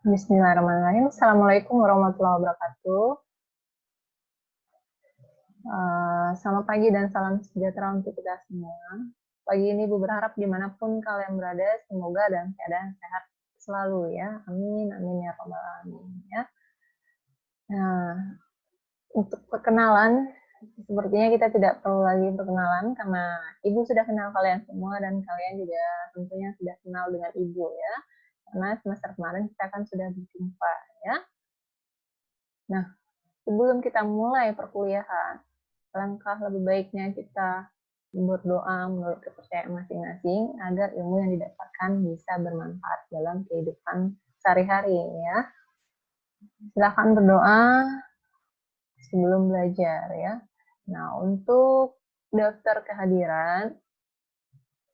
Bismillahirrahmanirrahim. Assalamualaikum warahmatullahi wabarakatuh. Selamat pagi dan salam sejahtera untuk kita semua. Pagi ini Ibu berharap dimanapun kalian berada, semoga dalam keadaan sehat selalu ya. Amin, amin ya rabbal alamin ya. Nah, untuk perkenalan, sepertinya kita tidak perlu lagi perkenalan karena Ibu sudah kenal kalian semua dan kalian juga tentunya sudah kenal dengan Ibu ya. Karena semester kemarin kita kan sudah berjumpa ya. Nah, sebelum kita mulai perkuliahan, alangkah lebih baiknya kita berdoa menurut kepercayaan masing-masing agar ilmu yang didapatkan bisa bermanfaat dalam kehidupan sehari-hari ya. Silakan berdoa sebelum belajar ya. Nah, untuk daftar kehadiran,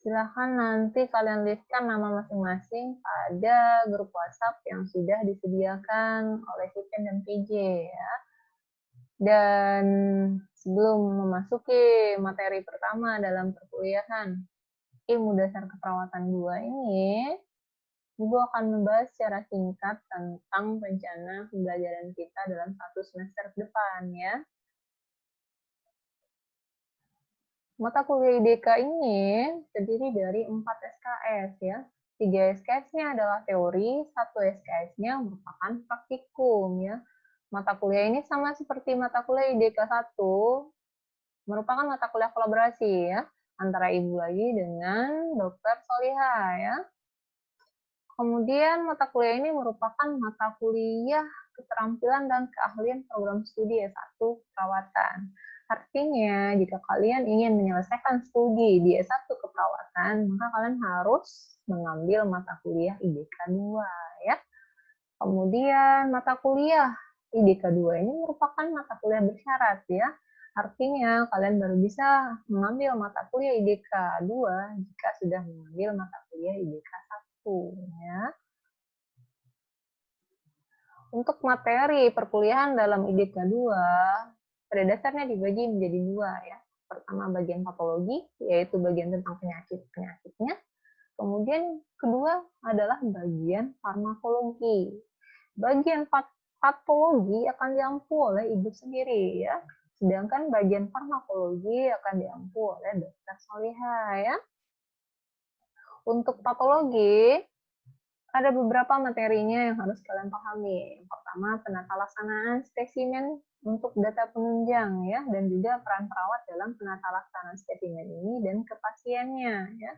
silakan nanti kalian listkan nama masing-masing pada grup WhatsApp yang sudah disediakan oleh Sipen dan PJ ya. Dan sebelum memasuki materi pertama dalam perkuliahan ilmu dasar keperawatan 2 ini, Ibu akan membahas secara singkat tentang rencana pembelajaran kita dalam 1 semester ke depan ya. Mata kuliah IDK ini terdiri dari 4 SKS ya. 3 SKS-nya adalah teori, 1 SKS-nya merupakan praktikum ya. Mata kuliah ini sama seperti mata kuliah IDK 1, merupakan mata kuliah kolaborasi ya, antara Ibu lagi dengan Dr. Solihah ya. Kemudian mata kuliah ini merupakan mata kuliah keterampilan dan keahlian program studi S1 keperawatan. Artinya, jika kalian ingin menyelesaikan studi di S1 keperawatan, maka kalian harus mengambil mata kuliah IDK 2 ya. Kemudian mata kuliah IDK 2 ini merupakan mata kuliah bersyarat ya. Artinya, kalian baru bisa mengambil mata kuliah IDK 2 jika sudah mengambil mata kuliah IDK 1 ya. Untuk materi perkuliahan dalam IDK 2, pada dasarnya dibagi menjadi 2 ya. Pertama bagian patologi, yaitu bagian tentang penyakit-penyakitnya. Kemudian kedua adalah bagian farmakologi. Bagian patologi akan diampu oleh Ibu sendiri ya. Sedangkan bagian farmakologi akan diampu oleh Dr. Solihah ya. Untuk patologi, ada beberapa materinya yang harus kalian pahami. Yang pertama, penata laksanaan spesimen untuk data penunjang ya, dan juga peran perawat dalam penata laksanaan spesimen ini dan ke pasiennya ya.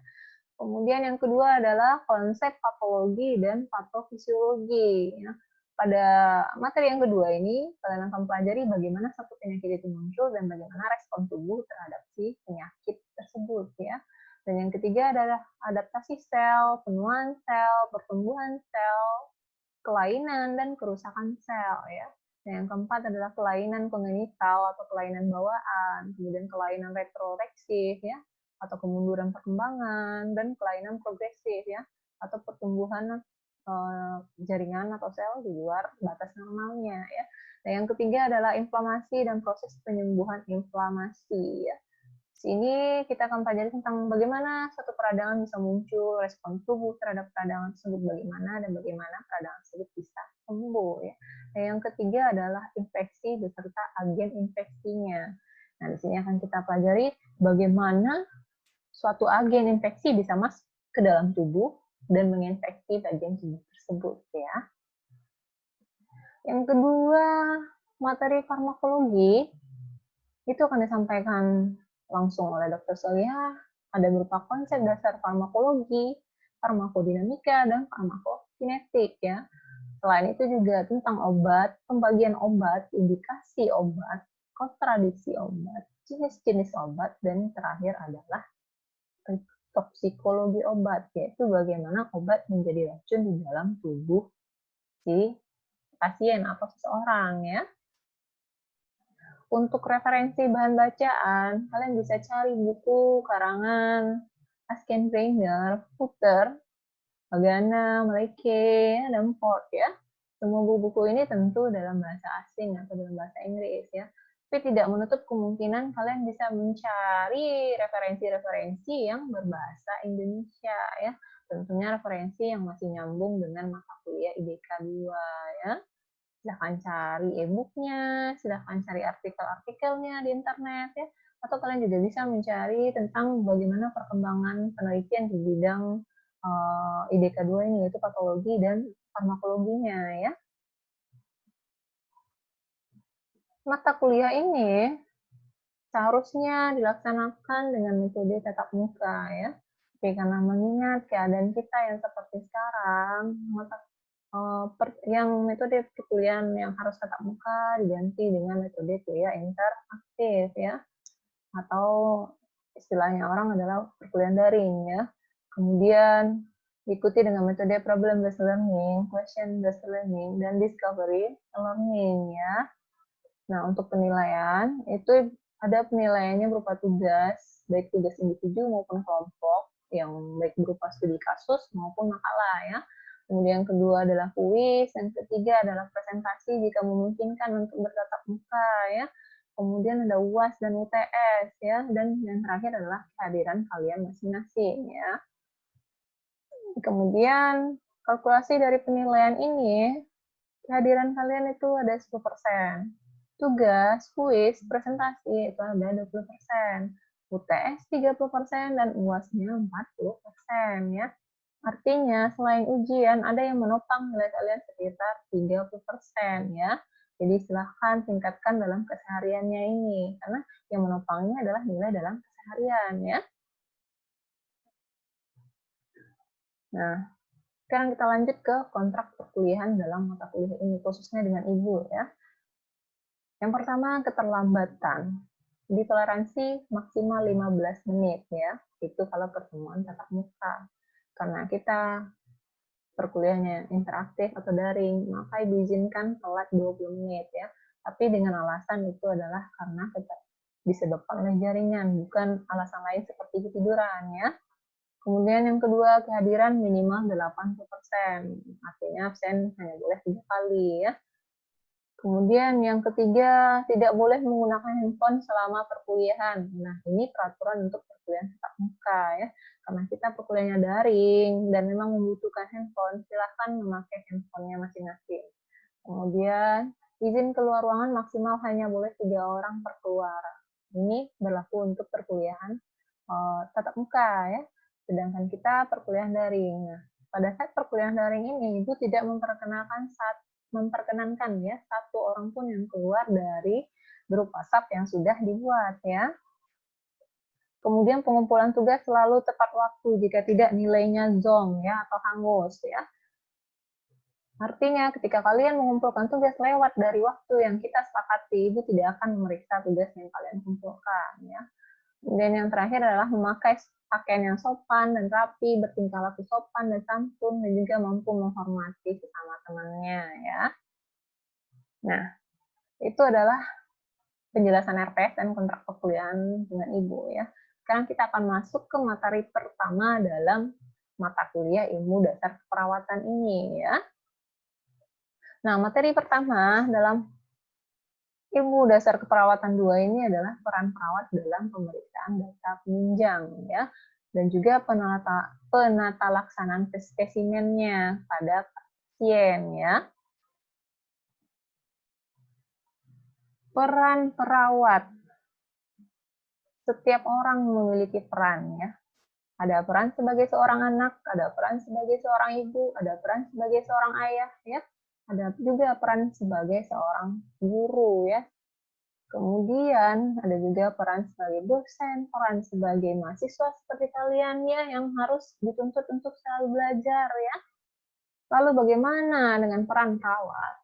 Kemudian yang kedua adalah konsep patologi dan patofisiologi ya. Pada materi yang kedua ini, kalian akan pelajari bagaimana satu penyakit itu muncul dan bagaimana respon tubuh terhadap si penyakit tersebut ya. Dan yang ketiga adalah adaptasi sel, penuaan sel, pertumbuhan sel, kelainan dan kerusakan sel ya. Dan yang keempat adalah kelainan kongenital atau kelainan bawaan, kemudian kelainan retroreksif ya, atau kemunduran perkembangan, dan kelainan progresif ya, atau pertumbuhan jaringan atau sel di luar batas normalnya ya. Dan yang ketiga adalah inflamasi dan proses penyembuhan inflamasi ya. Sini kita akan pelajari tentang bagaimana suatu peradangan bisa muncul, respon tubuh terhadap peradangan tersebut bagaimana, dan bagaimana peradangan tersebut bisa sembuh ya. Dan yang ketiga adalah infeksi beserta agen infeksinya. Nah, di sini akan kita pelajari bagaimana suatu agen infeksi bisa masuk ke dalam tubuh dan menginfeksi bagian tubuh tersebut ya. Yang kedua, materi farmakologi itu akan disampaikan langsung oleh Dr. Solihah. Ada berupa konsep dasar farmakologi, farmakodinamika, dan farmakokinetik ya. Selain itu juga tentang obat, pembagian obat, indikasi obat, kontradiksi obat, jenis-jenis obat, dan terakhir adalah toksikologi obat, yaitu bagaimana obat menjadi racun di dalam tubuh si pasien atau seseorang ya. Untuk referensi bahan bacaan, kalian bisa cari buku karangan Askenbrenner, Puter, Pagana, Maleke, dan Ford ya. Semua buku-buku ini tentu dalam bahasa asing atau dalam bahasa Inggris ya. Tapi tidak menutup kemungkinan kalian bisa mencari referensi-referensi yang berbahasa Indonesia ya. Tentunya referensi yang masih nyambung dengan mata kuliah IDK 2 ya. Silahkan cari e-booknya, silahkan cari artikel-artikelnya di internet ya, atau kalian juga bisa mencari tentang bagaimana perkembangan penelitian di bidang IDK 2 ini, yaitu patologi dan farmakologinya ya. Mata kuliah ini seharusnya dilaksanakan dengan metode tatap muka ya. Tapi karena mengingat keadaan kita yang seperti sekarang, yang metode perkuliahan yang harus tatap muka diganti dengan metode kuliah interaktif ya, atau istilahnya orang adalah perkuliahan daring ya. Kemudian diikuti dengan metode problem based learning, question based learning, dan discovery learning ya. Nah, untuk penilaian itu ada penilaiannya berupa tugas, baik tugas individu maupun kelompok, yang baik berupa studi kasus maupun makalah ya. Kemudian kedua adalah kuis, yang ketiga adalah presentasi jika memungkinkan untuk bertatap muka ya. Kemudian ada UAS dan UTS ya, dan yang terakhir adalah kehadiran kalian masing-masing ya. Kemudian kalkulasi dari penilaian ini, kehadiran kalian itu ada 10%. Tugas, kuis, presentasi itu ada 20%. UTS 30% dan UASnya 40% ya. Artinya selain ujian ada yang menopang nilai kalian sekitar 30% ya. Jadi silahkan tingkatkan dalam kesehariannya ini, karena yang menopangnya adalah nilai dalam keseharian ya. Nah, sekarang kita lanjut ke kontrak perkuliahan dalam mata kuliah ini, khususnya dengan Ibu ya. Yang pertama, keterlambatan. Jadi toleransi maksimal 15 menit ya. Itu kalau pertemuan tatap muka. Karena kita perkuliahannya interaktif atau daring, maka diizinkan telat 20 menit ya. Tapi dengan alasan itu adalah karena kita disebabkan oleh jaringan, bukan alasan lain seperti ketiduran ya. Kemudian yang kedua, kehadiran minimal 80%. Artinya absen hanya boleh 3 kali ya. Kemudian yang ketiga, tidak boleh menggunakan handphone selama perkuliahan. Nah, ini peraturan untuk perkuliahan tatap muka ya. Karena kita perkuliahannya daring dan memang membutuhkan handphone, silahkan memakai handphonenya masing-masing. Kemudian, izin keluar ruangan maksimal hanya boleh 3 orang per keluar. Ini berlaku untuk perkuliahan tatap muka ya. Sedangkan kita perkuliahan daring. Nah, pada saat perkuliahan daring ini, Ibu tidak memperkenankan ya satu orang pun yang keluar dari grup WhatsApp yang sudah dibuat ya. Kemudian pengumpulan tugas selalu tepat waktu, jika tidak nilainya zonk ya atau hangus ya. Artinya ketika kalian mengumpulkan tugas lewat dari waktu yang kita sepakati, Ibu tidak akan memeriksa tugas yang kalian kumpulkan ya. Kemudian yang terakhir adalah memakai pakaian yang sopan dan rapi, bertingkah laku sopan dan santun, dan juga mampu menghormati sesama temannya ya. Nah, itu adalah penjelasan RPS dan kontrak perkuliahan dengan Ibu ya. Sekarang kita akan masuk ke materi pertama dalam mata kuliah ilmu dasar keperawatan ini ya. Nah, materi pertama dalam ilmu dasar keperawatan 2 ini adalah peran perawat dalam pemeriksaan data penunjang ya, dan juga penata laksanaan spesimennya pada pasien ya. Peran perawat. Setiap orang memiliki peran ya. Ada peran sebagai seorang anak, ada peran sebagai seorang ibu, ada peran sebagai seorang ayah ya. Ada juga peran sebagai seorang guru ya. Kemudian ada juga peran sebagai dosen, peran sebagai mahasiswa seperti kalian ya yang harus dituntut untuk selalu belajar ya. Lalu bagaimana dengan peran perawat?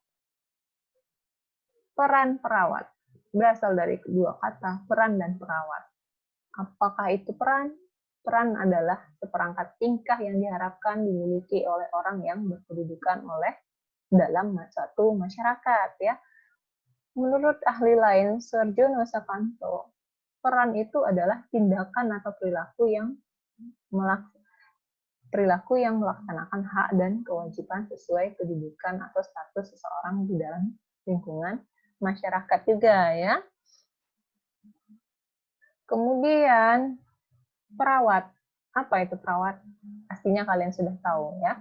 Peran perawat berasal dari kedua kata peran dan perawat. Apakah itu peran? Peran adalah seperangkat tingkah yang diharapkan dimiliki oleh orang yang berkedudukan dalam suatu masyarakat ya. Menurut ahli lain, Surjono Sakanto, peran itu adalah tindakan atau perilaku yang melaksanakan hak dan kewajiban sesuai kedudukan atau status seseorang di dalam lingkungan masyarakat juga ya. Kemudian perawat. Apa itu perawat? Pastinya kalian sudah tahu ya.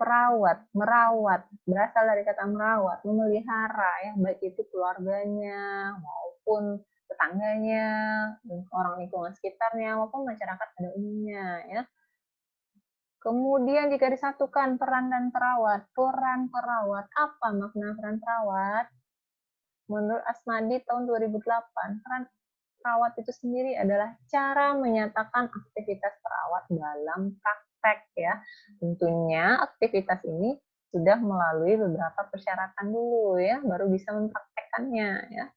perawat, merawat, berasal dari kata merawat, memelihara ya, baik itu keluarganya maupun tetangganya, orang lingkungan sekitarnya maupun masyarakat pada umumnya ya. Kemudian jika disatukan peran dan perawat, apa makna peran perawat? Menurut Asmadi tahun 2008, peran perawat itu sendiri adalah cara menyatakan aktivitas perawat dalam praktek ya. Tentunya aktivitas ini sudah melalui beberapa persyaratan dulu ya, baru bisa mempraktekkannya ya.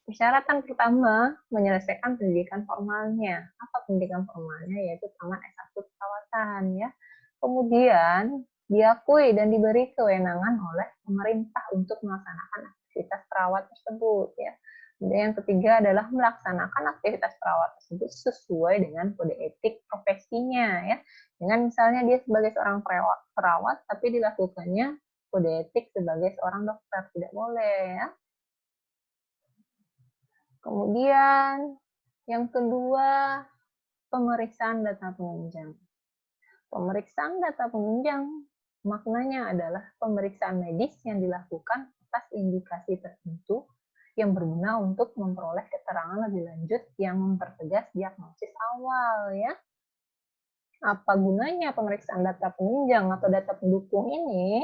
Persyaratan pertama, menyelesaikan pendidikan formalnya. Apa pendidikan formalnya? Yaitu tamat S1 keperawatan ya. Kemudian diakui dan diberi kewenangan oleh pemerintah untuk melaksanakan aktivitas perawat tersebut ya. Kemudian yang ketiga adalah melaksanakan aktivitas perawat tersebut sesuai dengan kode etik profesinya ya. Dengan misalnya dia sebagai seorang perawat tapi dilakukannya kode etik sebagai seorang dokter, tidak boleh ya. Kemudian yang kedua, pemeriksaan data penunjang. Pemeriksaan data penunjang maknanya adalah pemeriksaan medis yang dilakukan atas indikasi tertentu yang berguna untuk memperoleh keterangan lebih lanjut yang mempertegas diagnosis awal ya. Apa gunanya pemeriksaan data penunjang atau data pendukung ini?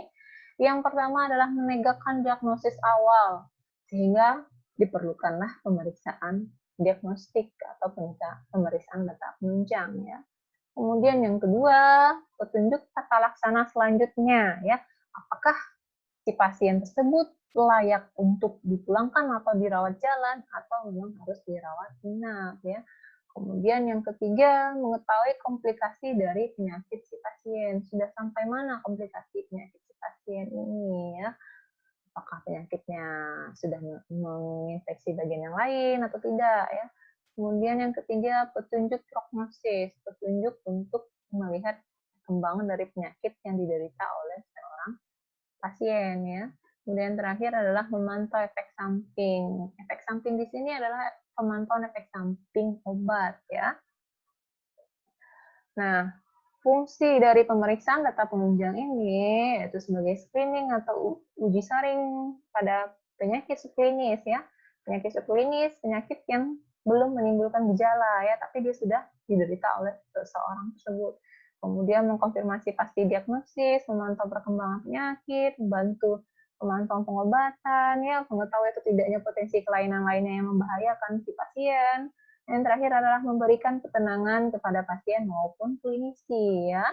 Yang pertama adalah menegakkan diagnosis awal, sehingga diperlukanlah pemeriksaan diagnostik atau pemeriksaan data penunjang ya. Kemudian yang kedua, petunjuk tata laksana selanjutnya ya. Apakah si pasien tersebut layak untuk dipulangkan atau dirawat jalan atau memang harus dirawat inap ya. Kemudian yang ketiga, mengetahui komplikasi dari penyakit si pasien. Sudah sampai mana komplikasi penyakit si pasien ini ya? Apakah penyakitnya sudah menginfeksi bagian yang lain atau tidak ya. Kemudian yang ketiga, petunjuk prognosis, petunjuk untuk melihat perkembangan dari penyakit yang diderita oleh seorang pasien ya. Kemudian terakhir adalah memantau efek samping. Efek samping di sini adalah pemantauan efek samping obat ya. Nah, fungsi dari pemeriksaan data penunjang ini yaitu sebagai screening atau uji saring pada penyakit subklinis ya. Penyakit subklinis, penyakit yang belum menimbulkan gejala ya, tapi dia sudah diderita oleh seseorang tersebut. Kemudian mengkonfirmasi pasti diagnosis, memantau perkembangan penyakit, membantu pemantauan pengobatan ya, mengetahui atau tidaknya potensi kelainan lainnya yang membahayakan si pasien. Yang terakhir adalah memberikan ketenangan kepada pasien maupun klinisi ya.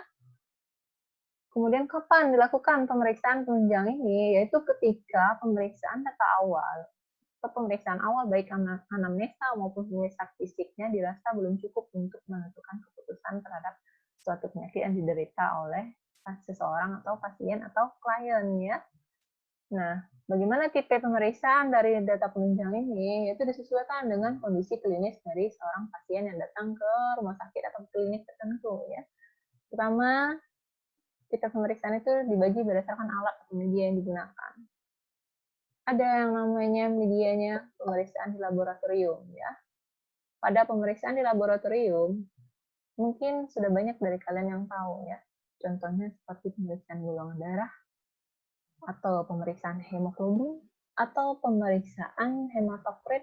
Kemudian kapan dilakukan pemeriksaan penunjang ini? Yaitu ketika pemeriksaan data awal atau pemeriksaan awal baik anamnesa maupun pemeriksaan fisiknya dirasa belum cukup untuk menentukan keputusan terhadap suatu penyakit yang diderita oleh seseorang atau pasien atau klien ya. Nah, bagaimana tipe pemeriksaan dari data penunjang ini? Yaitu disesuaikan dengan kondisi klinis dari seorang pasien yang datang ke rumah sakit atau klinik tertentu ya. Pertama, tipe pemeriksaan itu dibagi berdasarkan alat atau media yang digunakan. Ada yang namanya medianya pemeriksaan di laboratorium ya. Pada pemeriksaan di laboratorium, mungkin sudah banyak dari kalian yang tahu ya. Contohnya seperti pemeriksaan golongan darah, atau pemeriksaan hemoglobin, atau pemeriksaan hematokrit,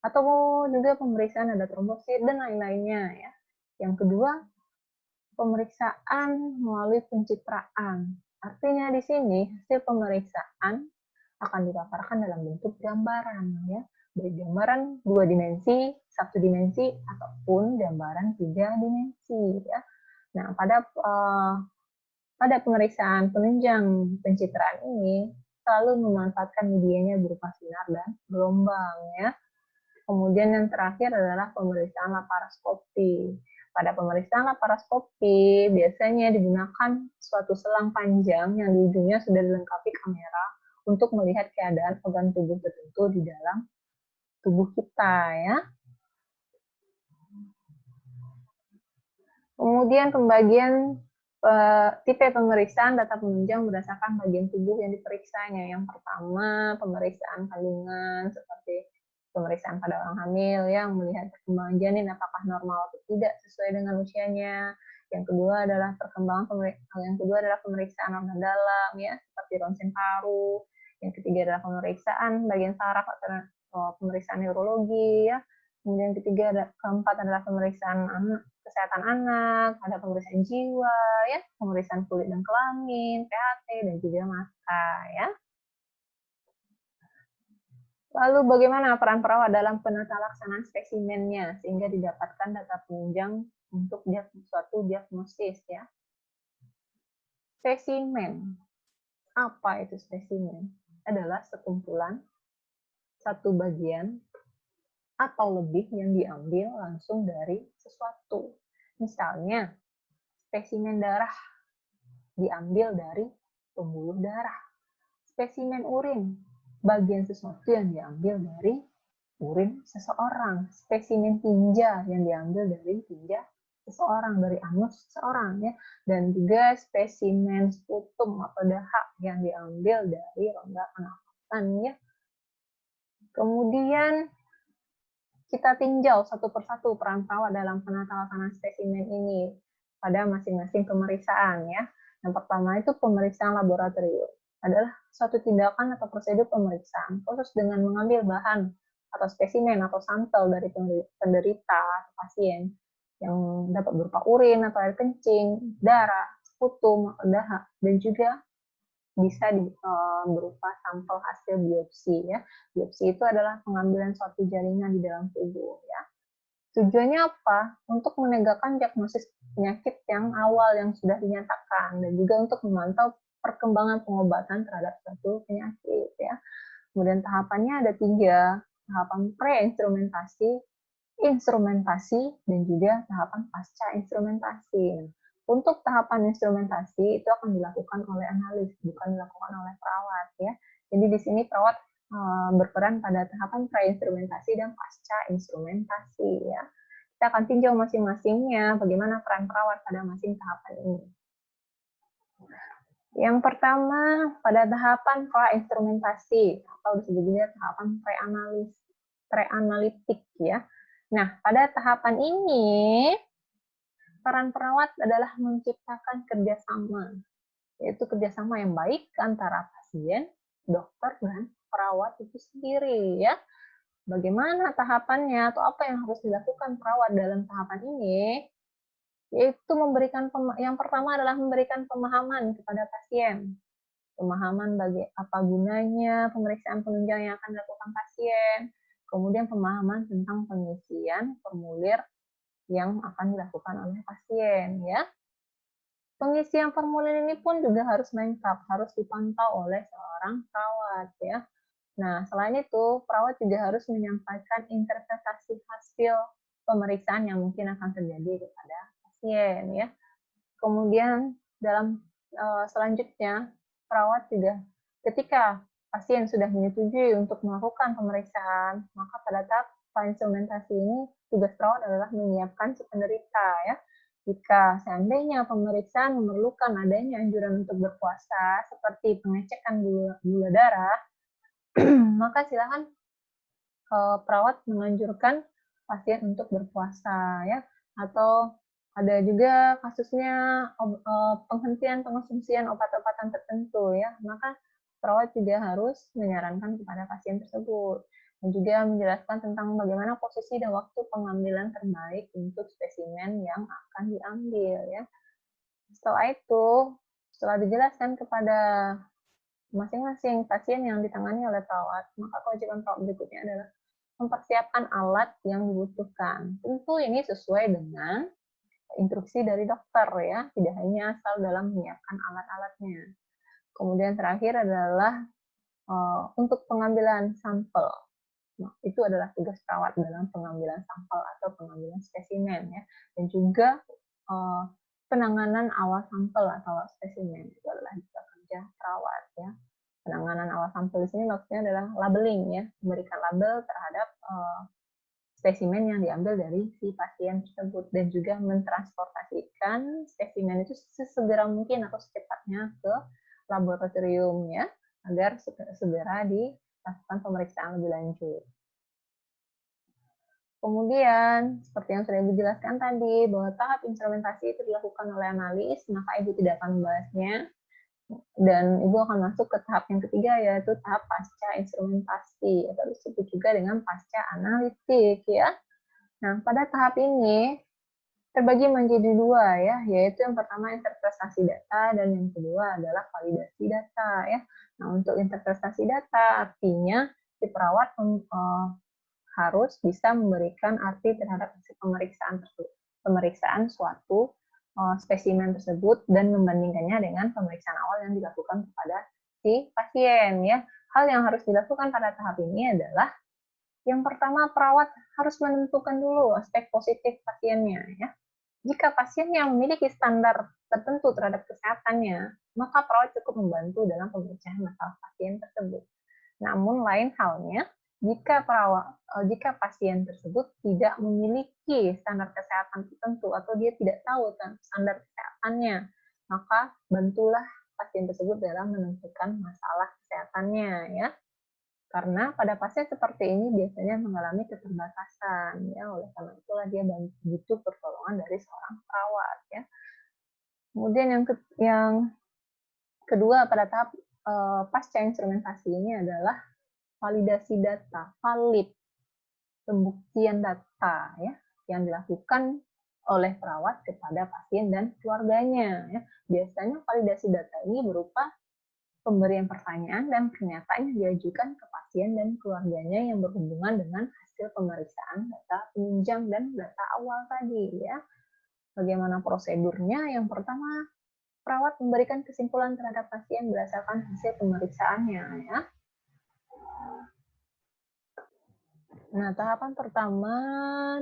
atau juga pemeriksaan nada trombosit, dan lain-lainnya ya. Yang kedua, pemeriksaan melalui pencitraan. Artinya di sini hasil pemeriksaan akan dipaparkan dalam bentuk gambaran ya, baik gambaran 2 dimensi, 1 dimensi, ataupun gambaran 3 dimensi ya. Nah, pada pemeriksaan penunjang pencitraan ini selalu memanfaatkan medianya berupa sinar dan gelombang ya. Kemudian yang terakhir adalah pemeriksaan laparoskopi. Pada pemeriksaan laparoskopi biasanya digunakan suatu selang panjang yang di ujungnya sudah dilengkapi kamera untuk melihat keadaan organ tubuh tertentu di dalam tubuh kita ya. Kemudian pembagian tipe pemeriksaan data penunjang berdasarkan bagian tubuh yang diperiksanya. Yang pertama, pemeriksaan kandungan seperti pemeriksaan pada orang hamil yang melihat perkembangan janin apakah normal atau tidak sesuai dengan usianya. Yang kedua adalah pemeriksaan organ dalam ya, seperti ronsen paru. Yang ketiga adalah pemeriksaan bagian saraf atau pemeriksaan neurologi ya. Kemudian keempat adalah pemeriksaan kesehatan anak, ada pemeriksaan jiwa ya, pemeriksaan kulit dan kelamin, THT dan juga mata ya. Lalu bagaimana peran perawat dalam penata laksanaan spesimennya sehingga didapatkan data penunjang untuk suatu diagnosis ya. Spesimen. Apa itu spesimen? Adalah sekumpulan satu bagian atau lebih yang diambil langsung dari sesuatu. Misalnya, spesimen darah diambil dari pembuluh darah. Spesimen urin, bagian sesuatu yang diambil dari urin seseorang. Spesimen tinja yang diambil dari tinja seseorang, dari anus seseorang ya. Dan juga spesimen sputum atau dahak yang diambil dari rongga pernapasan ya. Kemudian kita tinjau satu persatu peran perawat dalam penata laksanaan spesimen ini pada masing-masing pemeriksaan ya. Yang pertama itu pemeriksaan laboratorium adalah suatu tindakan atau prosedur pemeriksaan khusus dengan mengambil bahan atau spesimen atau sampel dari penderita atau pasien yang dapat berupa urin atau air kencing, darah, sputum atau dahak, dan juga bisa berupa sampel hasil biopsi ya. Biopsi itu adalah pengambilan suatu jaringan di dalam tubuh ya. Tujuannya apa? Untuk menegakkan diagnosis penyakit yang awal yang sudah dinyatakan dan juga untuk memantau perkembangan pengobatan terhadap suatu penyakit ya. Kemudian tahapannya ada 3, tahapan pre-instrumentasi, instrumentasi, dan juga tahapan pasca instrumentasi. Untuk tahapan instrumentasi itu akan dilakukan oleh analis, bukan dilakukan oleh perawat ya. Jadi di sini perawat berperan pada tahapan pre-instrumentasi dan pasca instrumentasi ya. Kita akan tinjau masing-masingnya bagaimana peran perawat pada masing tahapan ini. Yang pertama pada tahapan pra-instrumentasi atau disebut juga tahapan pre-analitik ya. Nah, pada tahapan ini peran perawat adalah menciptakan kerjasama, yaitu kerjasama yang baik antara pasien, dokter, dan perawat itu sendiri ya. Bagaimana tahapannya atau apa yang harus dilakukan perawat dalam tahapan ini? Yaitu yang pertama adalah memberikan pemahaman kepada pasien. Pemahaman bagi apa gunanya pemeriksaan penunjang yang akan dilakukan pasien. Kemudian pemahaman tentang pengisian formulir yang akan dilakukan oleh pasien ya. Pengisian formulir ini pun juga harus lengkap, harus dipantau oleh seorang perawat ya. Nah, selain itu, perawat juga harus menyampaikan interpretasi hasil pemeriksaan yang mungkin akan terjadi kepada pasien ya. Kemudian selanjutnya perawat juga ketika pasien sudah menyetujui untuk melakukan pemeriksaan, maka pada tahap instrumentasi ini tugas perawat adalah menyiapkan si penderita ya. Jika seandainya pemeriksaan memerlukan adanya anjuran untuk berpuasa seperti pengecekan gula darah, maka silakan perawat menganjurkan pasien untuk berpuasa ya, atau ada juga kasusnya penghentian pengonsumsian obat-obatan tertentu ya, maka perawat juga harus menyarankan kepada pasien tersebut dan juga menjelaskan tentang bagaimana posisi dan waktu pengambilan terbaik untuk spesimen yang akan diambil ya. Setelah itu, setelah dijelaskan kepada masing-masing pasien yang ditangani oleh perawat, maka kewajiban perawat berikutnya adalah mempersiapkan alat yang dibutuhkan. Tentu ini sesuai dengan instruksi dari dokter ya, tidak hanya asal dalam menyiapkan alat-alatnya. Kemudian terakhir adalah untuk pengambilan sampel. Nah, itu adalah tugas perawat dalam pengambilan sampel atau pengambilan spesimen ya, dan juga penanganan awal sampel atau spesimen itu adalah juga kerja perawat ya. Penanganan awal sampel di sini maksudnya adalah labeling ya, memberikan label terhadap spesimen yang diambil dari si pasien tersebut dan juga mentransportasikan spesimen itu sesegera mungkin atau secepatnya ke laboratorium ya, agar segera dilakukan pemeriksaan lebih lanjut. Kemudian, seperti yang sudah Ibu jelaskan tadi, bahwa tahap instrumentasi itu dilakukan oleh analis, maka Ibu tidak akan membahasnya. Dan Ibu akan masuk ke tahap yang ketiga, yaitu tahap pasca instrumentasi, atau disebut juga dengan pasca analitik, ya. Nah, pada tahap ini terbagi menjadi dua, ya, yaitu yang pertama interpretasi data dan yang kedua adalah validasi data, ya. Nah, untuk interpretasi data artinya si perawat harus bisa memberikan arti terhadap hasil pemeriksaan suatu spesimen tersebut dan membandingkannya dengan pemeriksaan awal yang dilakukan kepada si pasien, ya. Hal yang harus dilakukan pada tahap ini adalah yang pertama, perawat harus menentukan dulu aspek positif pasiennya, ya. Jika pasien yang memiliki standar tertentu terhadap kesehatannya, maka perawat cukup membantu dalam pemeriksaan masalah pasien tersebut. Namun lain halnya jika pasien tersebut tidak memiliki standar kesehatan tertentu atau dia tidak tahu standar kesehatannya, maka bantulah pasien tersebut dalam menentukan masalah kesehatannya, ya. Karena pada pasien seperti ini biasanya mengalami keterbatasan, ya. Oleh karena itulah dia butuh pertolongan dari seorang perawat, ya. Kemudian yang kedua pada tahap pasca instrumentasi ini adalah validasi data, valid, pembuktian data, ya, yang dilakukan oleh perawat kepada pasien dan keluarganya, ya. Biasanya validasi data ini berupa pemberian pertanyaan dan pernyataan yang diajukan ke pasien dan keluarganya yang berhubungan dengan hasil pemeriksaan data penunjang dan data awal tadi, ya. Bagaimana prosedurnya? Yang pertama, perawat memberikan kesimpulan terhadap pasien berdasarkan hasil pemeriksaannya, ya. Nah, tahapan pertama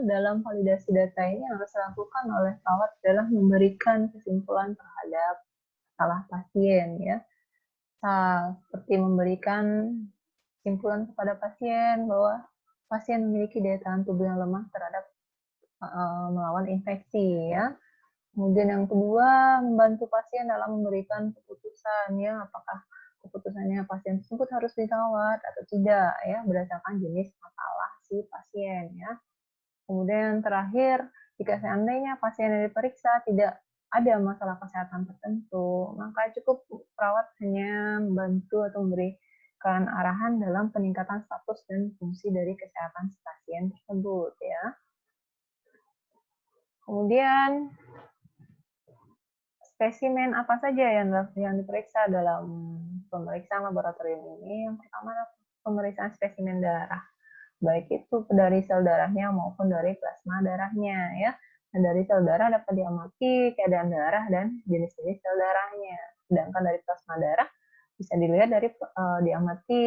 dalam validasi data ini yang harus dilakukan oleh perawat adalah memberikan kesimpulan terhadap salah pasien, ya. Seperti memberikan kesimpulan kepada pasien bahwa pasien memiliki daya tahan tubuh yang lemah terhadap melawan infeksi, ya. Kemudian yang kedua, membantu pasien dalam memberikan keputusan, ya, apakah keputusannya pasien tersebut harus dirawat atau tidak, ya, berdasarkan jenis masalah si pasien, ya. Kemudian terakhir, jika seandainya pasien yang diperiksa tidak ada masalah kesehatan tertentu, maka cukup perawat hanya membantu atau memberikan arahan dalam peningkatan status dan fungsi dari kesehatan si pasien tersebut, ya. Kemudian spesimen apa saja yang diperiksa dalam pemeriksaan laboratorium ini? Yang pertama adalah pemeriksaan spesimen darah, baik itu dari sel darahnya maupun dari plasma darahnya, ya. Dan dari sel darah dapat diamati keadaan darah dan jenis-jenis sel darahnya. Sedangkan dari plasma darah bisa dilihat dari diamati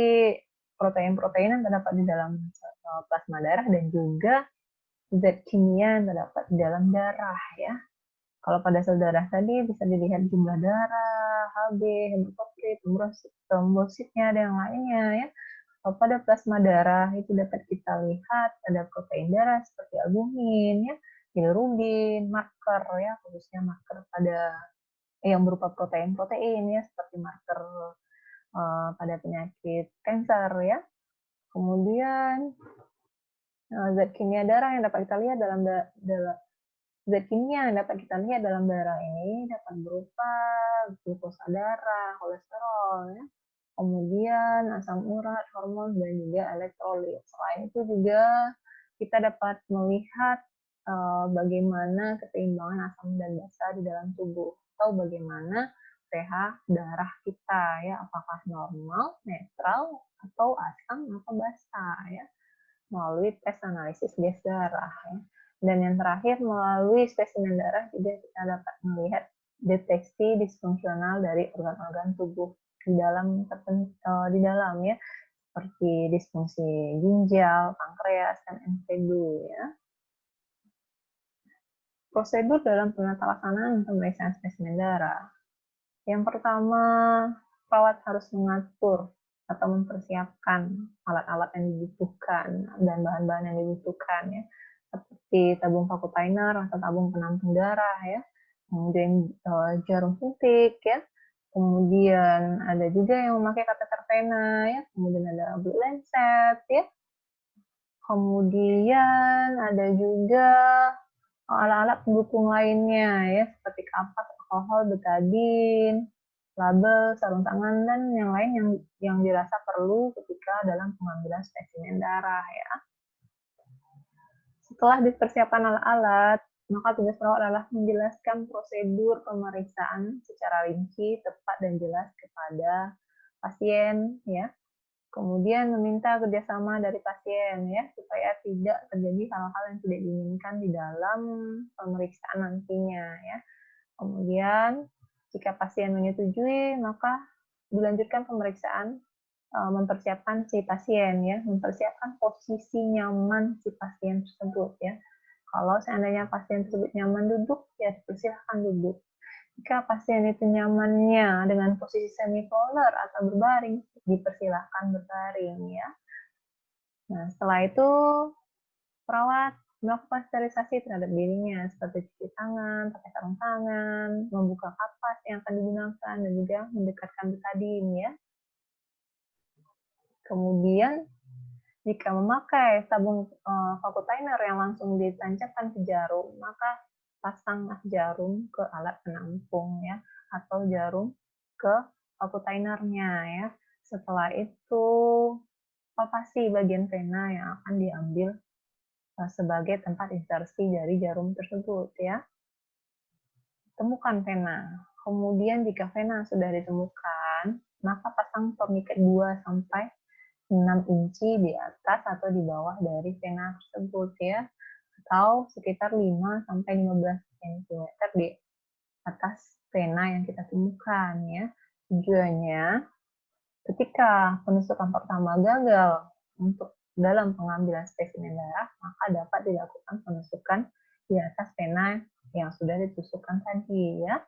protein-protein yang terdapat di dalam plasma darah dan juga zat kimia yang terdapat di dalam darah, ya. Kalau pada sel darah tadi bisa dilihat jumlah darah, Hb, hematokrit, trombositnya, dan yang lainnya, ya. Kalau pada plasma darah itu dapat kita lihat ada protein darah seperti albumin, ya, bilirubin, marker, ya, khususnya marker pada yang berupa protein-protein, ya, seperti marker pada penyakit kanker, ya. Kemudian zat kimia darah yang dapat kita lihat zat kimia yang dapat kita lihat dalam darah ini dapat berupa glukosa darah, kolesterol, ya. Kemudian asam urat, hormon, dan juga elektrolit. Selain itu juga kita dapat melihat bagaimana keseimbangan asam dan basa di dalam tubuh, atau bagaimana pH darah kita, ya, apakah normal, netral, atau asam atau basa, ya, melalui tes analisis gas darah, ya. Dan yang terakhir, melalui spesimen darah juga kita dapat melihat deteksi disfungsional dari organ-organ tubuh di dalam, ya, seperti disfungsi ginjal, pankreas, dan empedu, ya. Prosedur dalam pelaksanaan pemeriksaan spesimen darah. Yang pertama, perawat harus mengatur atau mempersiapkan alat-alat yang dibutuhkan dan bahan-bahan yang dibutuhkan, ya, seperti tabung vakutainer atau tabung penampung darah, ya, kemudian jarum suntik, ya, kemudian ada juga yang memakai kateter vena, ya, kemudian ada blood lancet, ya, Kemudian ada juga alat-alat pendukung lainnya ya, seperti kapas, alkohol, betadin, label, sarung tangan, dan yang lain yang dirasa perlu ketika dalam pengambilan spesimen darah ya. Setelah dipersiapkan alat-alat, maka tugas perawat adalah menjelaskan prosedur pemeriksaan secara rinci, tepat, dan jelas kepada pasien ya. Kemudian meminta kerjasama dari pasien ya, supaya tidak terjadi hal-hal yang tidak diinginkan di dalam pemeriksaan nantinya ya. Kemudian jika pasien menyetujui, maka dilanjutkan pemeriksaan, mempersiapkan si pasien ya, mempersiapkan posisi nyaman si pasien tersebut ya. Kalau seandainya pasien tersebut nyaman duduk, ya dipersilahkan duduk. Jika pasien itu nyamannya dengan posisi semipolar atau berbaring, dipersilahkan berbaring ya. Nah, setelah itu perawat melakukan sterilisasi terhadap dirinya, seperti cuci tangan, pakai sarung tangan, membuka kapas yang akan digunakan, dan juga mendekatkan betadin ya. Kemudian jika memakai tabung vakutainer yang langsung ditancapkan ke jarum, maka pasang jarum ke alat penampung ya, atau jarum ke vakutainernya ya. Setelah itu palpasi bagian vena yang akan diambil sebagai tempat insersi dari jarum tersebut ya. Temukan vena. Kemudian jika vena sudah ditemukan, maka pasang torniket 2 sampai 6 inci di atas atau di bawah dari vena tersebut ya, atau sekitar 5 sampai 15 cm di atas vena yang kita temukan ya. Tujuannya ketika penusukan pertama gagal untuk dalam pengambilan spesimen darah, maka dapat dilakukan penusukan di atas vena yang sudah ditusukkan tadi ya.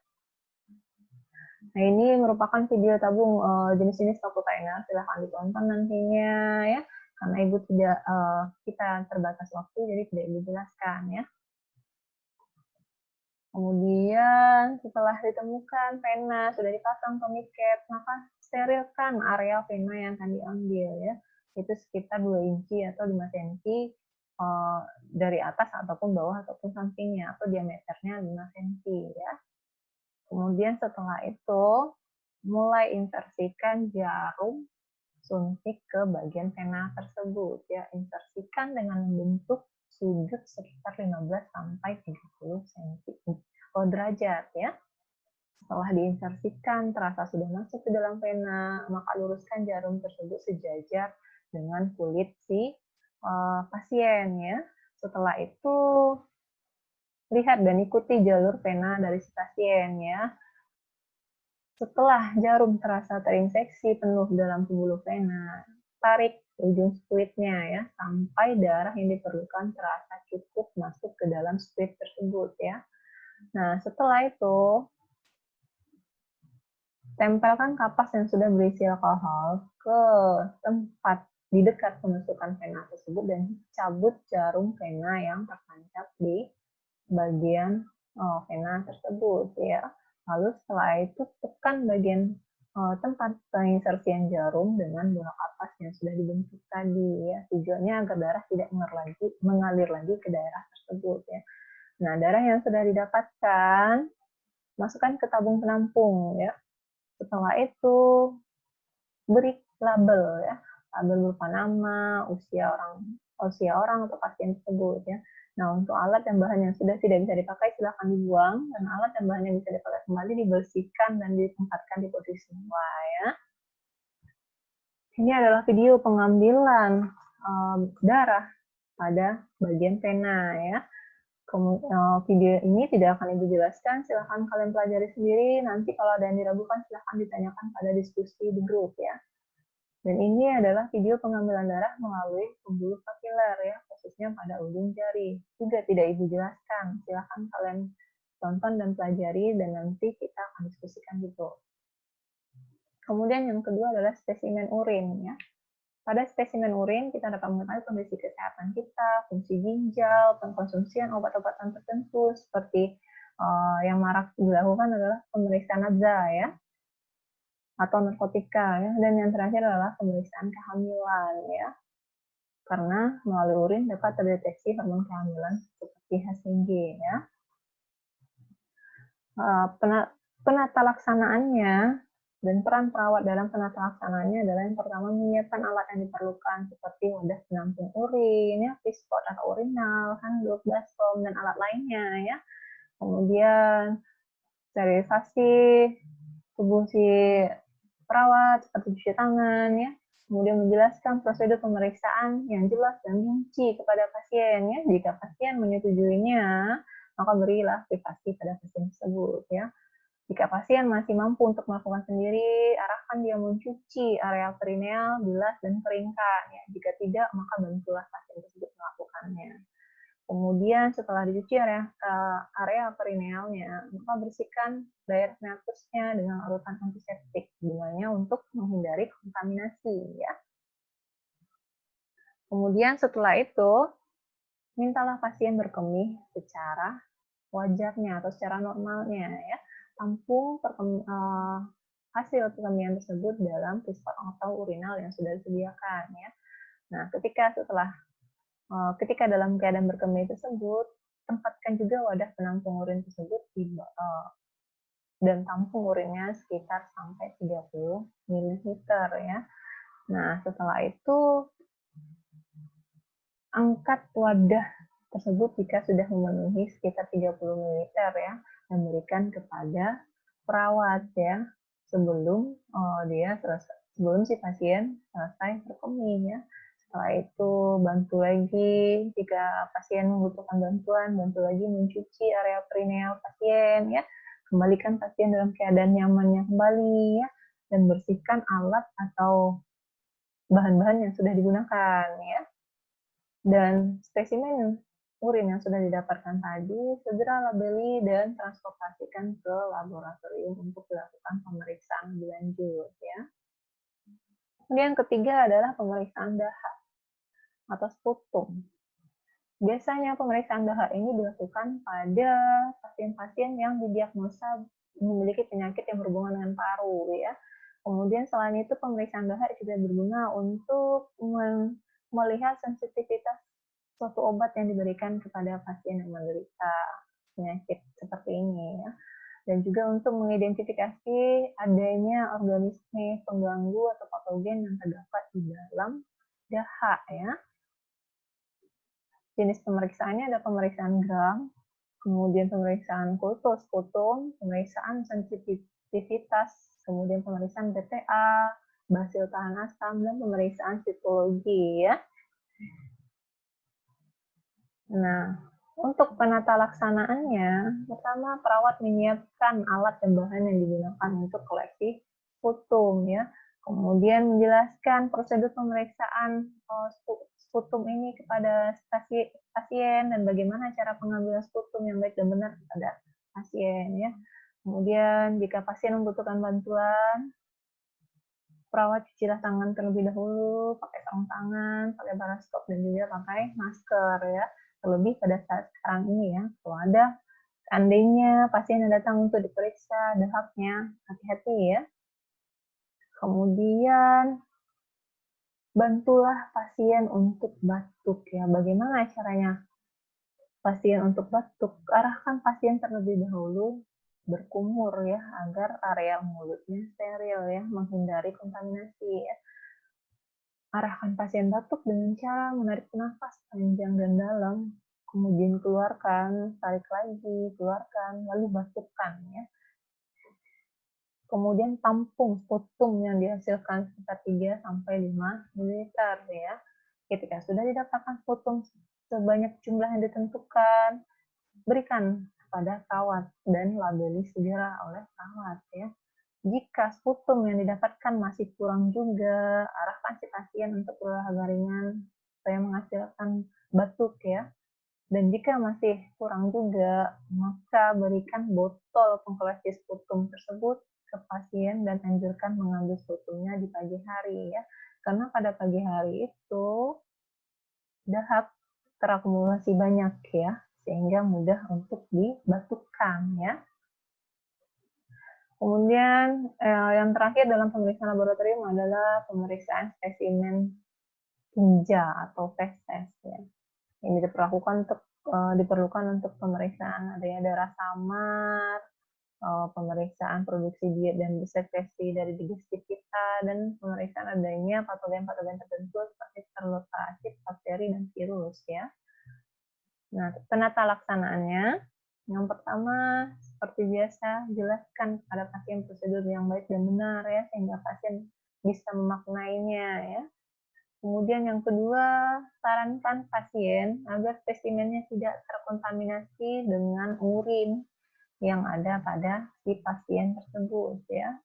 Nah, ini merupakan video tabung jenis-jenis vakutainer. Silahkan ditonton nantinya ya. Karena Ibu tidak kita terbatas waktu, jadi tidak Ibu jelaskan ya. Kemudian setelah ditemukan vena sudah dipasang tourniquet, maka sterilkan area vena yang akan diambil ya. Itu sekitar 2 inci atau 5 cm dari atas ataupun bawah ataupun sampingnya, atau diameternya 5 cm ya. Kemudian setelah itu mulai insersikan jarum suntik ke bagian vena tersebut ya. Insersikan dengan membentuk sudut sekitar 15 sampai 30 derajat ya. Setelah diinsersikan terasa sudah masuk ke dalam vena, maka luruskan jarum tersebut sejajar dengan kulit si pasien ya. Setelah itu lihat dan ikuti jalur vena dari si pasien ya. Setelah jarum terasa terinfeksi penuh dalam pembuluh vena, tarik ujung squidnya ya, sampai darah yang diperlukan terasa cukup masuk ke dalam squid tersebut ya. Nah, setelah itu, tempelkan kapas yang sudah berisi alkohol ke tempat di dekat penusukan vena tersebut dan cabut jarum vena yang tertancap di bagian vena tersebut ya. Lalu setelah itu tekan bagian tempat penginsersian jarum dengan bola kapas yang sudah dibentuk tadi ya. Tujuannya agar darah tidak mengalir lagi ke daerah tersebut ya. Nah, darah yang sudah didapatkan masukkan ke tabung penampung ya. Setelah itu beri label ya. Label berupa nama, usia orang atau pasien tersebut ya. Nah, untuk alat dan bahan yang sudah tidak bisa dipakai, silakan dibuang, dan alat dan bahan yang bisa dipakai kembali dibersihkan dan ditempatkan di posisi semula ya. Ini adalah video pengambilan darah pada bagian vena ya. Video ini tidak akan Ibu jelaskan, silakan kalian pelajari sendiri. Nanti kalau ada yang diragukan, silakan ditanyakan pada diskusi di grup ya. Dan ini adalah video pengambilan darah melalui pembuluh kapiler ya, khususnya pada ujung jari. Juga tidak Ibu jelaskan, silakan kalian tonton dan pelajari, dan nanti kita akan diskusikan gitu. Kemudian yang kedua adalah spesimen urin ya. Pada spesimen urin kita dapat mengetahui kondisi kesehatan kita, fungsi ginjal, pengkonsumsian obat-obatan tertentu, seperti yang marak dilakukan adalah pemeriksaan nafza ya, atau narkotika ya, dan yang terakhir adalah pemeriksaan kehamilan ya. karena melalui urin dapat terdeteksi hormon kehamilan seperti HCG ya. Penata laksanaannya dan peran perawat dalam penata laksanaannya adalah yang pertama menyiapkan alat yang diperlukan seperti wadah penampung urin, ya, pispot atau urinal, handuk, baskom, dan alat lainnya ya. Kemudian sterilisasi tubuh si perawat seperti cuci tangan ya. Kemudian menjelaskan prosedur pemeriksaan yang jelas dan rinci kepada pasien ya. Jika pasien menyetujuinya, maka berilah privasi pada pasien tersebut ya. Jika pasien masih mampu untuk melakukan sendiri, arahkan dia mencuci area perineal, bilas, dan keringkan. Ya. Jika tidak, maka bantulah pasien tersebut melakukannya. Kemudian setelah dicuci area perinealnya, maka bersihkan daerah meatusnya dengan larutan antiseptik, gunanya untuk menghindari kontaminasi. Ya. Kemudian setelah itu, mintalah pasien berkemih secara wajarnya atau secara normalnya. Ya. Tampung hasil perkemihan tersebut dalam pispot atau urinal yang sudah disediakan. Ya. Nah, ketika dalam keadaan berkemih tersebut, tempatkan juga wadah penampung urin tersebut dan tampung urinnya sekitar sampai 30 ml ya. Nah, setelah itu angkat wadah tersebut jika sudah memenuhi sekitar 30 ml ya, dan berikan kepada perawat ya sebelum si pasien selesai berkemih ya. Setelah itu bantu lagi jika pasien membutuhkan bantuan, bantu lagi mencuci area perineal pasien ya. Kembalikan pasien dalam keadaan nyamannya kembali ya, dan bersihkan alat atau bahan-bahan yang sudah digunakan ya. Dan spesimen urin yang sudah didapatkan tadi segera labeli dan transportasikan ke laboratorium untuk dilakukan pemeriksaan lebih lanjut ya. Kemudian yang ketiga adalah pemeriksaan dahak atau sputum. Biasanya pemeriksaan dahak ini dilakukan pada pasien-pasien yang didiagnosa memiliki penyakit yang berhubungan dengan paru ya. Kemudian selain itu pemeriksaan dahak juga berguna untuk melihat sensitivitas suatu obat yang diberikan kepada pasien yang menderita penyakit seperti ini ya. Dan juga untuk mengidentifikasi adanya organisme pengganggu atau patogen yang terdapat di dalam dahak ya. Jenis pemeriksaannya ada pemeriksaan Gram, kemudian pemeriksaan kultus sputum, pemeriksaan sensitivitas, kemudian pemeriksaan BTA, basil tahan asam, dan pemeriksaan sitologi ya. Nah, untuk penata laksanaannya, pertama perawat menyiapkan alat dan bahan yang digunakan untuk koleksi sputum ya. Kemudian menjelaskan prosedur pemeriksaan sputum ini kepada pasien dan bagaimana cara pengambilan sputum yang baik dan benar kepada pasien ya. Kemudian jika pasien membutuhkan bantuan, perawat cucilah tangan terlebih dahulu, pakai sarung tangan, pakai baraskop, dan juga pakai masker ya. Terlebih pada saat sekarang ini ya, kalau ada seandainya pasien yang datang untuk diperiksa dahaknya, hati-hati ya. Kemudian bantulah pasien untuk batuk ya. Bagaimana caranya pasien untuk batuk? Arahkan pasien terlebih dahulu berkumur ya, agar area mulutnya steril ya, menghindari kontaminasi ya. Arahkan pasien batuk dengan cara menarik nafas panjang dan dalam, kemudian keluarkan, tarik lagi, keluarkan, lalu batukkan ya. Kemudian tampung sputum yang dihasilkan sekitar 3-5 ml ya. Ketika sudah didapatkan sputum sebanyak jumlah yang ditentukan, berikan kepada perawat dan labeli segera oleh perawat ya. Jika sputum yang didapatkan masih kurang juga, arahkan si pasien untuk olahraga ringan supaya menghasilkan batuk ya. Dan jika masih kurang juga, maka berikan botol pengkoleksi sputum tersebut ke pasien dan anjurkan mengambil sputumnya di pagi hari ya. Karena pada pagi hari itu dahak terakumulasi banyak ya, sehingga mudah untuk dibatukkan ya. Kemudian yang terakhir dalam pemeriksaan laboratorium adalah pemeriksaan spesimen tinja atau tes ya. Yang diperlukan untuk pemeriksaan adanya darah samar, pemeriksaan produksi diet dan sekresi dari digestif kita, dan pemeriksaan adanya patogen-patogen tertentu seperti telur parasit, bakteri, dan virus ya. Nah, penata laksanaannya, yang pertama seperti biasa jelaskan kepada pasien prosedur yang baik dan benar ya, sehingga pasien bisa memaknainya ya. Kemudian yang kedua, sarankan pasien agar spesimennya tidak terkontaminasi dengan urin yang ada pada si pasien tersebut ya.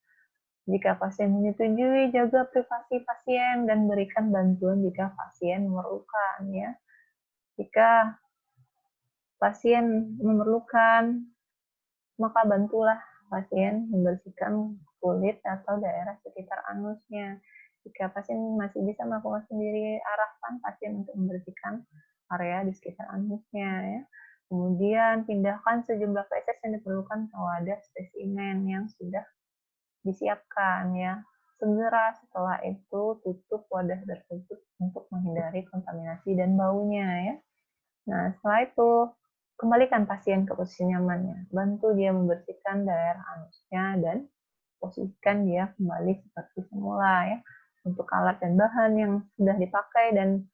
Jika pasien menyetujui, jaga privasi pasien dan berikan bantuan jika pasien memerlukan ya. Jika pasien memerlukan, maka bantulah pasien membersihkan kulit atau daerah sekitar anusnya. Jika pasien masih bisa melakukan sendiri, arahkan pasien untuk membersihkan area di sekitar anusnya ya. Kemudian pindahkan sejumlah feses yang diperlukan ke wadah spesimen yang sudah disiapkan ya. Segera setelah itu tutup wadah tersebut untuk menghindari kontaminasi dan baunya ya. Nah, setelah itu kembalikan pasien ke posisi nyamannya. Bantu dia membersihkan daerah anusnya dan posisikan dia kembali seperti semula ya. Untuk alat dan bahan yang sudah dipakai dan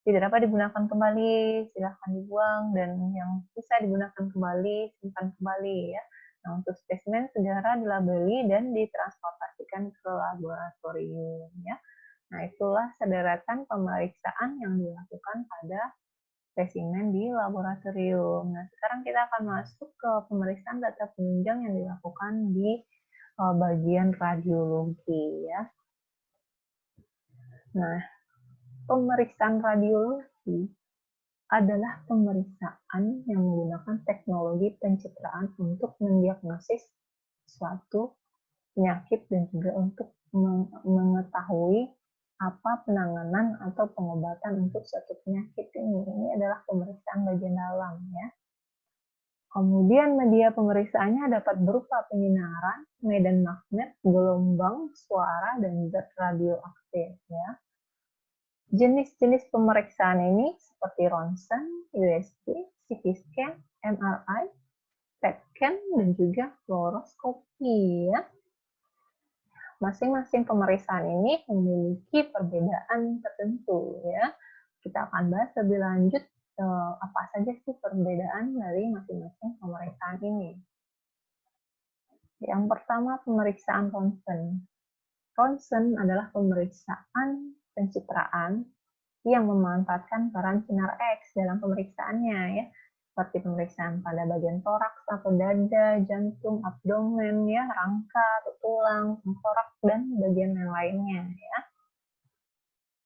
tidak dapat digunakan kembali, silahkan dibuang, dan yang bisa digunakan kembali, simpan kembali ya. Nah, untuk spesimen segera dilabeli dan ditransportasikan ke laboratorium ya. Nah, itulah sederetan pemeriksaan yang dilakukan pada spesimen di laboratorium. Nah, sekarang kita akan masuk ke pemeriksaan data penunjang yang dilakukan di bagian radiologi ya. Nah, pemeriksaan radiologi adalah pemeriksaan yang menggunakan teknologi pencitraan untuk mendiagnosis suatu penyakit dan juga untuk mengetahui apa penanganan atau pengobatan untuk suatu penyakit ini. Ini adalah pemeriksaan bagian dalam ya. Kemudian media pemeriksaannya dapat berupa penyinaran, medan magnet, gelombang, suara, dan zat radioaktif ya. Jenis-jenis pemeriksaan ini seperti ronsen, USG, CT scan, MRI, PET scan, dan juga fluoroskopi ya. Masing-masing pemeriksaan ini memiliki perbedaan tertentu ya. Kita akan bahas lebih lanjut apa saja sih perbedaan dari masing-masing pemeriksaan ini. Yang pertama, pemeriksaan ronsen. Ronsen adalah pemeriksaan pencitraan yang memanfaatkan peran sinar X dalam pemeriksaannya ya, seperti pemeriksaan pada bagian toraks atau dada, jantung, abdomen ya, rangka, tulang, tengkorak, dan bagian yang lainnya ya.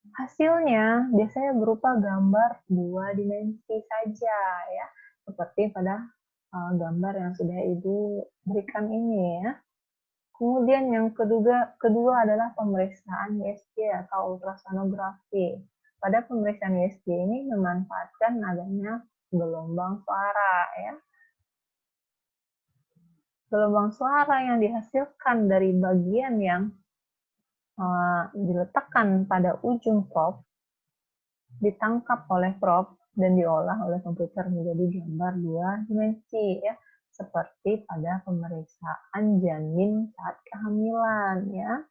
Hasilnya biasanya berupa gambar 2 dimensi saja ya, seperti pada gambar yang sudah Ibu berikan ini ya. Kemudian yang kedua adalah pemeriksaan USG atau ultrasonografi. Pada pemeriksaan USG ini memanfaatkan adanya gelombang suara ya. Gelombang suara yang dihasilkan dari bagian yang diletakkan pada ujung probe ditangkap oleh probe dan diolah oleh komputer menjadi gambar 2 dimensi ya, seperti pada pemeriksaan janin saat kehamilan ya.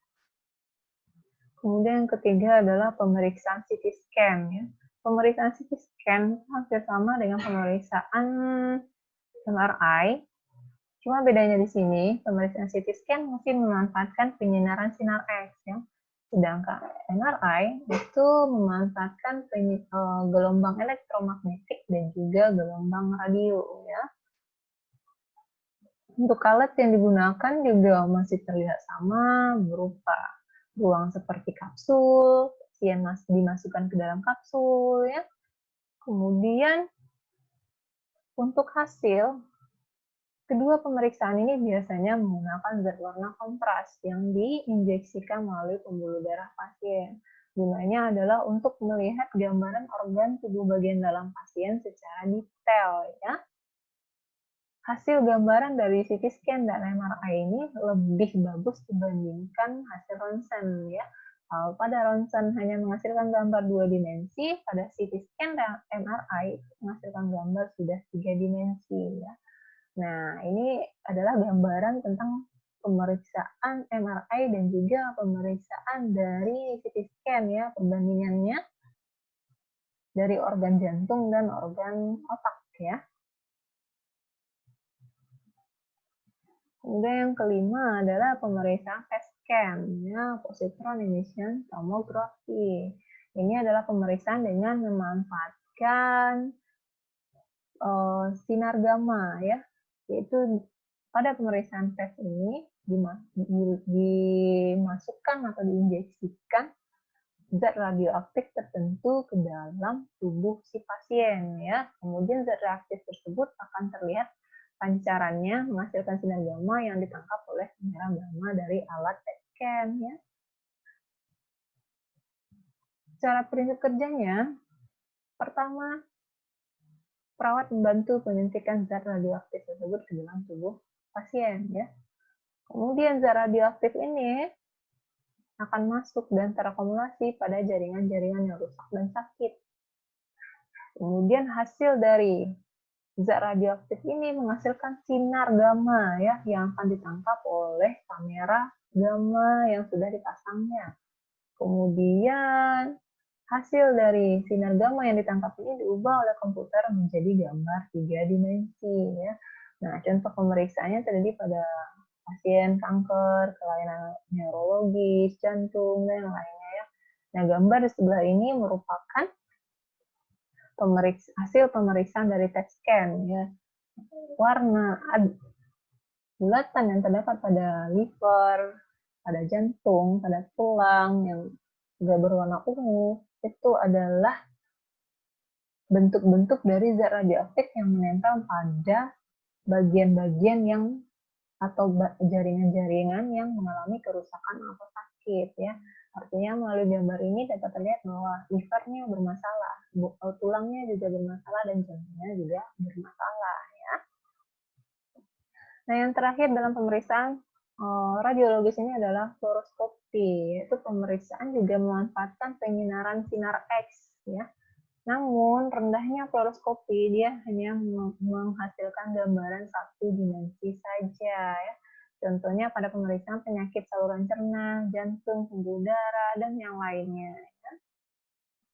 Kemudian yang ketiga adalah pemeriksaan CT scan ya. Pemeriksaan CT scan hampir sama dengan pemeriksaan MRI. Cuma bedanya di sini, pemeriksaan CT scan masih memanfaatkan penyinaran sinar X ya. Sedangkan MRI itu memanfaatkan gelombang elektromagnetik dan juga gelombang radio ya. Untuk alat yang digunakan juga masih terlihat sama, berupa ruang seperti kapsul, pasien dimasukkan ke dalam kapsul ya. Kemudian untuk hasil, kedua pemeriksaan ini biasanya menggunakan zat warna kontras yang diinjeksikan melalui pembuluh darah pasien. Gunanya adalah untuk melihat gambaran organ tubuh bagian dalam pasien secara detail ya. Hasil gambaran dari CT scan dan MRI ini lebih bagus dibandingkan hasil ronsen ya. Pada ronsen hanya menghasilkan gambar 2 dimensi, pada CT scan dan MRI menghasilkan gambar sudah 3 dimensi ya. Nah, ini adalah gambaran tentang pemeriksaan MRI dan juga pemeriksaan dari CT scan ya, perbandingannya dari organ jantung dan organ otak ya. Kemudian yang kelima adalah pemeriksaan PET scan, ya, positron emission tomography. Ini adalah pemeriksaan dengan memanfaatkan sinar gamma, ya, yaitu pada pemeriksaan PET ini dimasukkan atau diinjeksikan zat radioaktif tertentu ke dalam tubuh si pasien, ya. Kemudian zat radioaktif tersebut akan terlihat pancarannya menghasilkan sinar gamma yang ditangkap oleh kamera gamma dari alat PET scan ya. Cara prinsip kerjanya, pertama, perawat membantu penyuntikan zat radioaktif tersebut ke dalam tubuh pasien ya. Kemudian zat radioaktif ini akan masuk dan terakumulasi pada jaringan-jaringan yang rusak dan sakit. Kemudian hasil dari zat radioaktif ini menghasilkan sinar gamma ya yang akan ditangkap oleh kamera gamma yang sudah dipasangnya. Kemudian hasil dari sinar gamma yang ditangkap ini diubah oleh komputer menjadi gambar 3 dimensi ya. Nah, contoh pemeriksaannya terjadi pada pasien kanker, kelainan neurologis, jantung, dan lainnya ya. Nah, gambar di sebelah ini merupakan hasil pemeriksaan dari PET scan ya. Warna bulatan yang terdapat pada liver, pada jantung, pada tulang yang juga berwarna ungu itu adalah bentuk-bentuk dari zat radioaktif yang menempel pada bagian-bagian yang atau jaringan-jaringan yang mengalami kerusakan atau sakit ya. Artinya melalui gambar ini dapat terlihat bahwa livernya bermasalah, tulangnya juga bermasalah dan jantungnya juga bermasalah ya. Nah, yang terakhir dalam pemeriksaan radiologis ini adalah fluoroskopi, yaitu pemeriksaan juga memanfaatkan penyinaran sinar X ya. Namun, rendahnya fluoroskopi dia hanya menghasilkan gambaran 1 dimensi saja ya. Contohnya pada pemeriksaan penyakit saluran cerna, jantung, pembuluh darah, dan yang lainnya. Ya.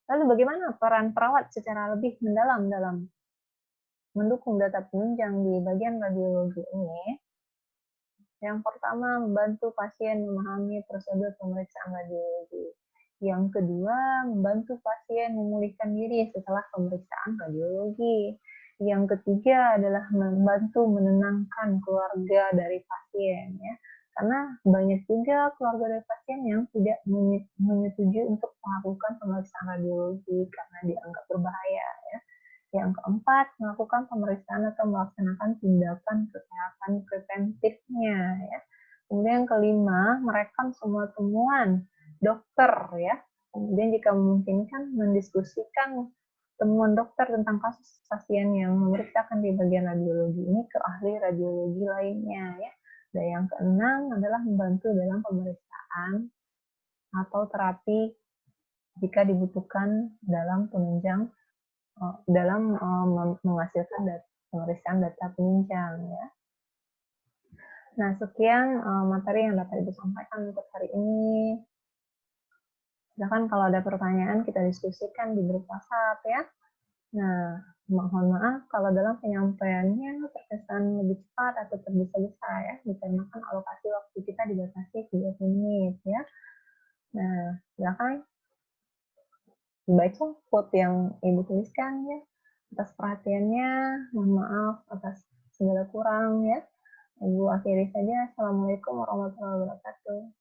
Lalu bagaimana peran perawat secara lebih mendalam dalam mendukung data penunjang di bagian radiologi ini? Yang pertama, membantu pasien memahami prosedur pemeriksaan radiologi. Yang kedua, membantu pasien memulihkan diri setelah pemeriksaan radiologi. Yang ketiga adalah membantu menenangkan keluarga dari pasien ya. Karena banyak juga keluarga dari pasien yang tidak menyetujui untuk melakukan pemeriksaan radiologi karena dianggap berbahaya ya. Yang keempat, melakukan pemeriksaan atau melaksanakan tindakan kesehatan preventifnya ya. Kemudian yang kelima, merekam semua temuan dokter ya. Kemudian jika memungkinkan mendiskusikan temuan dokter tentang kasus pasien yang memeriksakan di bagian radiologi ini ke ahli radiologi lainnya ya. Dan yang keenam adalah membantu dalam pemeriksaan atau terapi jika dibutuhkan dalam penunjang dalam menghasilkan pemeriksaan data penunjang ya. Nah, sekian materi yang dapat Ibu sampaikan untuk hari ini. Silakan kalau ada pertanyaan kita diskusikan di grup WhatsApp ya. Nah, mohon maaf kalau dalam penyampaiannya terkesan lebih cepat atau tergesa-gesa ya, dikarenakan alokasi waktu kita dibatasi 30 menit ya. Nah, silakan dibaca quote yang Ibu tuliskan ya. Atas perhatiannya, mohon maaf atas segala kurang ya. Ibu akhiri saja. Assalamualaikum warahmatullahi wabarakatuh.